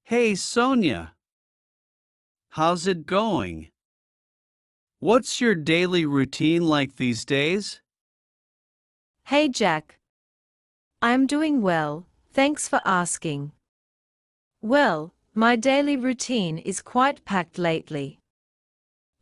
Hey Sonia, how's it going? What's your daily routine like these days? Hey Jack, I'm doing well, thanks for asking. Well, my daily routine is quite packed lately.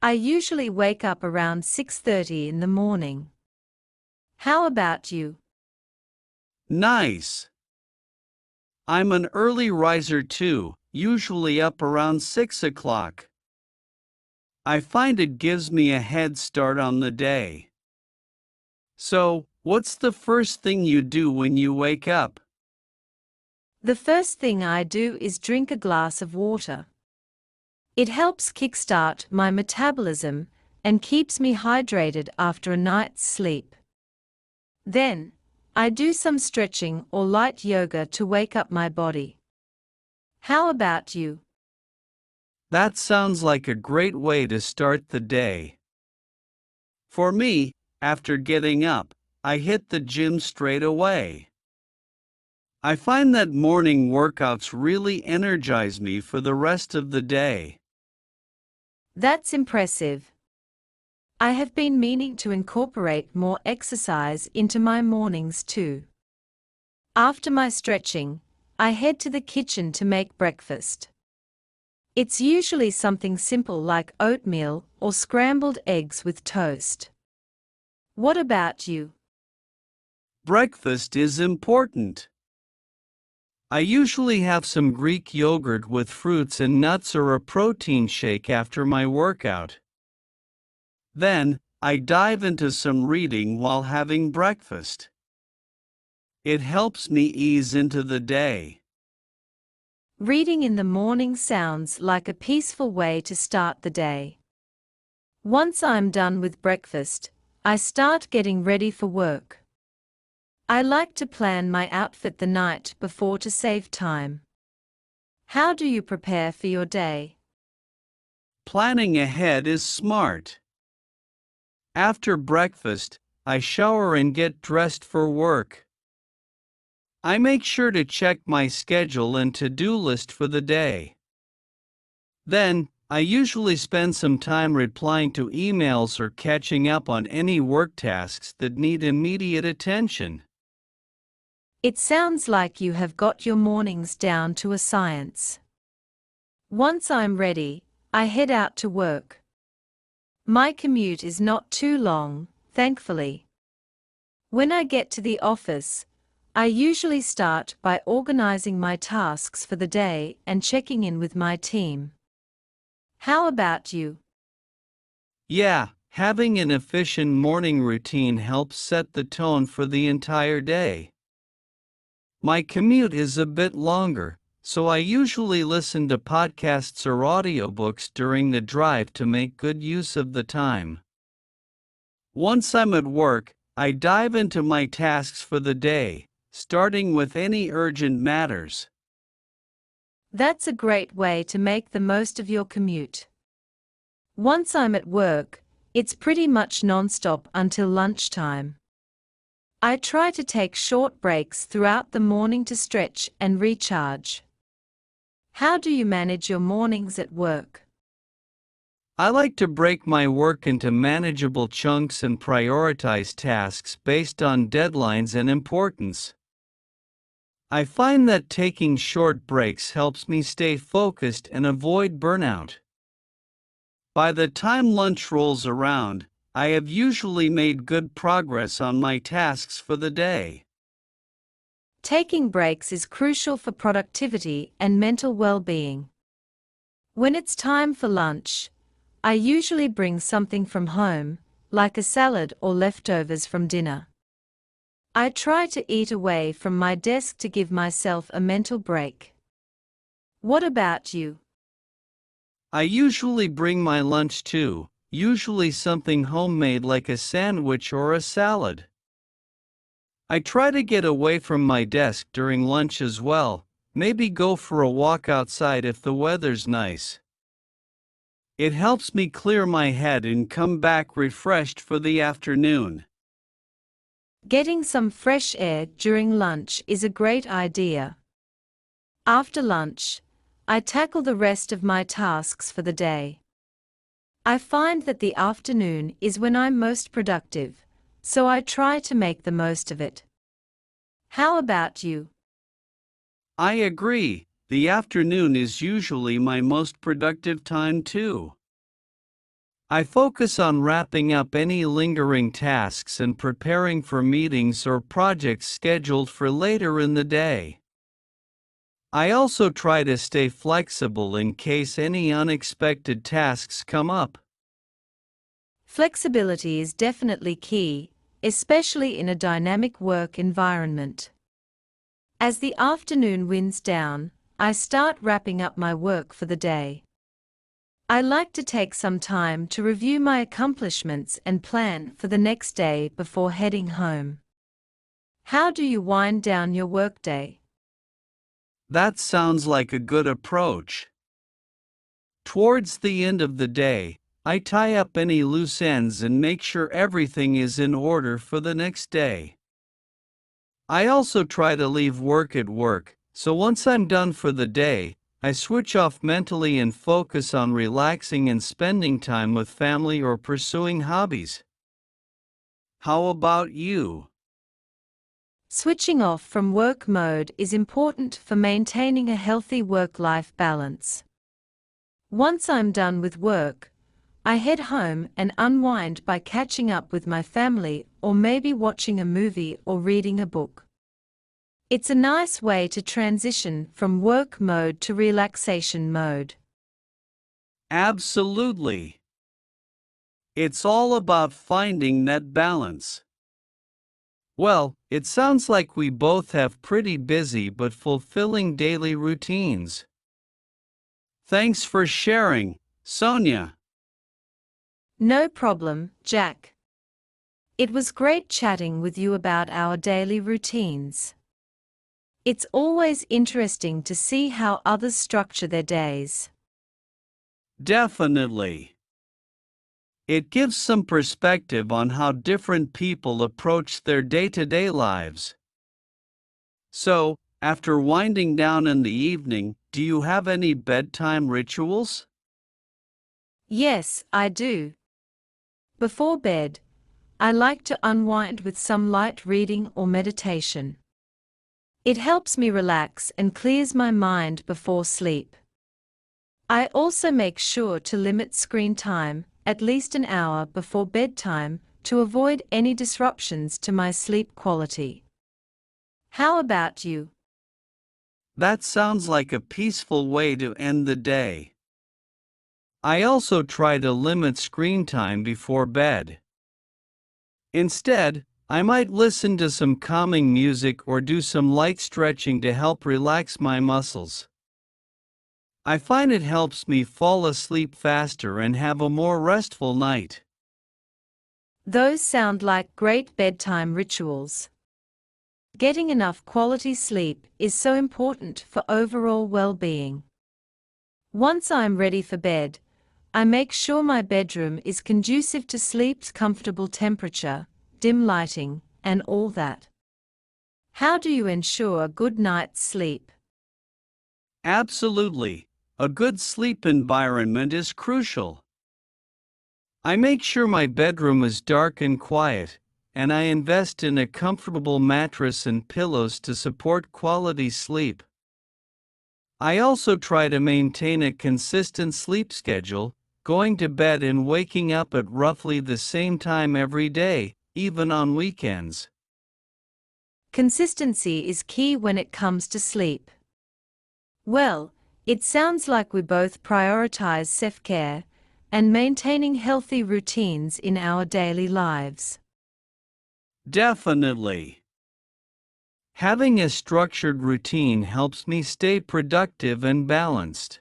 I usually wake up around 6:30 in the morning. How about you? Nice. I'm an early riser too, usually up around 6 o'clock. I find it gives me a head start on the day. So, what's the first thing you do when you wake up? The first thing I do is drink a glass of water. It helps kickstart my metabolism and keeps me hydrated after a night's sleep. Then, I do some stretching or light yoga to wake up my body. How about you? That sounds like a great way to start the day. For me, after getting up, I hit the gym straight away. I find that morning workouts really energize me for the rest of the day. That's impressive. I have been meaning to incorporate more exercise into my mornings too. After my stretching, I head to the kitchen to make breakfast. It's usually something simple like oatmeal or scrambled eggs with toast. What about you? Breakfast is important. I usually have some Greek yogurt with fruits and nuts or a protein shake after my workout. Then, I dive into some reading while having breakfast. It helps me ease into the day. Reading in the morning sounds like a peaceful way to start the day. Once I'm done with breakfast, I start getting ready for work. I like to plan my outfit the night before to save time. How do you prepare for your day? Planning ahead is smart. After breakfast, I shower and get dressed for work. I make sure to check my schedule and to-do list for the day. Then, I usually spend some time replying to emails or catching up on any work tasks that need immediate attention. It sounds like you have got your mornings down to a science. Once I'm ready, I head out to work. My commute is not too long, thankfully. When I get to the office, I usually start by organizing my tasks for the day and checking in with my team. How about you? Yeah, having an efficient morning routine helps set the tone for the entire day. My commute is a bit longer, so I usually listen to podcasts or audiobooks during the drive to make good use of the time. Once I'm at work, I dive into my tasks for the day, starting with any urgent matters. That's a great way to make the most of your commute. Once I'm at work, it's pretty much non-stop until lunchtime. I try to take short breaks throughout the morning to stretch and recharge. How do you manage your mornings at work? I like to break my work into manageable chunks and prioritize tasks based on deadlines and importance. I find that taking short breaks helps me stay focused and avoid burnout. By the time lunch rolls around, I have usually made good progress on my tasks for the day. Taking breaks is crucial for productivity and mental well-being. When it's time for lunch, I usually bring something from home, like a salad or leftovers from dinner. I try to eat away from my desk to give myself a mental break. What about you? I usually bring my lunch too, usually something homemade like a sandwich or a salad. I try to get away from my desk during lunch as well, maybe go for a walk outside if the weather's nice. It helps me clear my head and come back refreshed for the afternoon. Getting some fresh air during lunch is a great idea. After lunch, I tackle the rest of my tasks for the day. I find that the afternoon is when I'm most productive, so I try to make the most of it. How about you? I agree. The afternoon is usually my most productive time too. I focus on wrapping up any lingering tasks and preparing for meetings or projects scheduled for later in the day. I also try to stay flexible in case any unexpected tasks come up. Flexibility is definitely key, especially in a dynamic work environment. As the afternoon winds down, I start wrapping up my work for the day. I like to take some time to review my accomplishments and plan for the next day before heading home. How do you wind down your workday? That sounds like a good approach. Towards the end of the day, I tie up any loose ends and make sure everything is in order for the next day. I also try to leave work at work, so once I'm done for the day, I switch off mentally and focus on relaxing and spending time with family or pursuing hobbies. How about you? Switching off from work mode is important for maintaining a healthy work-life balance. Once I'm done with work, I head home and unwind by catching up with my family or maybe watching a movie or reading a book. It's a nice way to transition from work mode to relaxation mode. Absolutely. It's all about finding that balance. Well, it sounds like we both have pretty busy but fulfilling daily routines. Thanks for sharing, Sonia. No problem, Jack. It was great chatting with you about our daily routines. It's always interesting to see how others structure their days. Definitely. It gives some perspective on how different people approach their day-to-day lives. So, after winding down in the evening, do you have any bedtime rituals? Yes, I do. Before bed, I like to unwind with some light reading or meditation. It helps me relax and clears my mind before sleep. I also make sure to limit screen time, at least an hour before bedtime, to avoid any disruptions to my sleep quality. How about you? That sounds like a peaceful way to end the day. I also try to limit screen time before bed. Instead, I might listen to some calming music or do some light stretching to help relax my muscles. I find it helps me fall asleep faster and have a more restful night. Those sound like great bedtime rituals. Getting enough quality sleep is so important for overall well-being. Once I'm ready for bed, I make sure my bedroom is conducive to sleep's comfortable temperature, dim lighting, and all that. How do you ensure a good night's sleep? Absolutely. A good sleep environment is crucial. I make sure my bedroom is dark and quiet, and I invest in a comfortable mattress and pillows to support quality sleep. I also try to maintain a consistent sleep schedule, going to bed and waking up at roughly the same time every day, even on weekends. Consistency is key when it comes to sleep. Well, it sounds like we both prioritize self-care and maintaining healthy routines in our daily lives. Definitely. Having a structured routine helps me stay productive and balanced.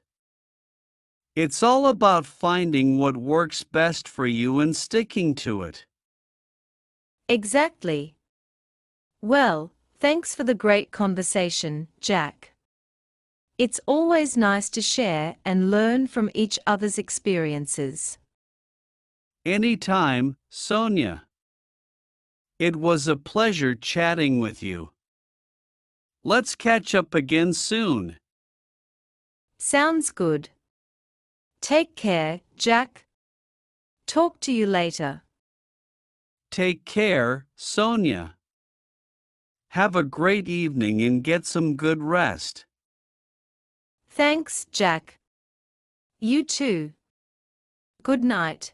It's all about finding what works best for you and sticking to it. Exactly. Well, thanks for the great conversation, Jack. It's always nice to share and learn from each other's experiences. Anytime, Sonia. It was a pleasure chatting with you. Let's catch up again soon. Sounds good. Take care, Jack. Talk to you later. Take care, Sonia. Have a great evening and get some good rest. Thanks, Jack. You too. Good night.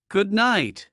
Good night.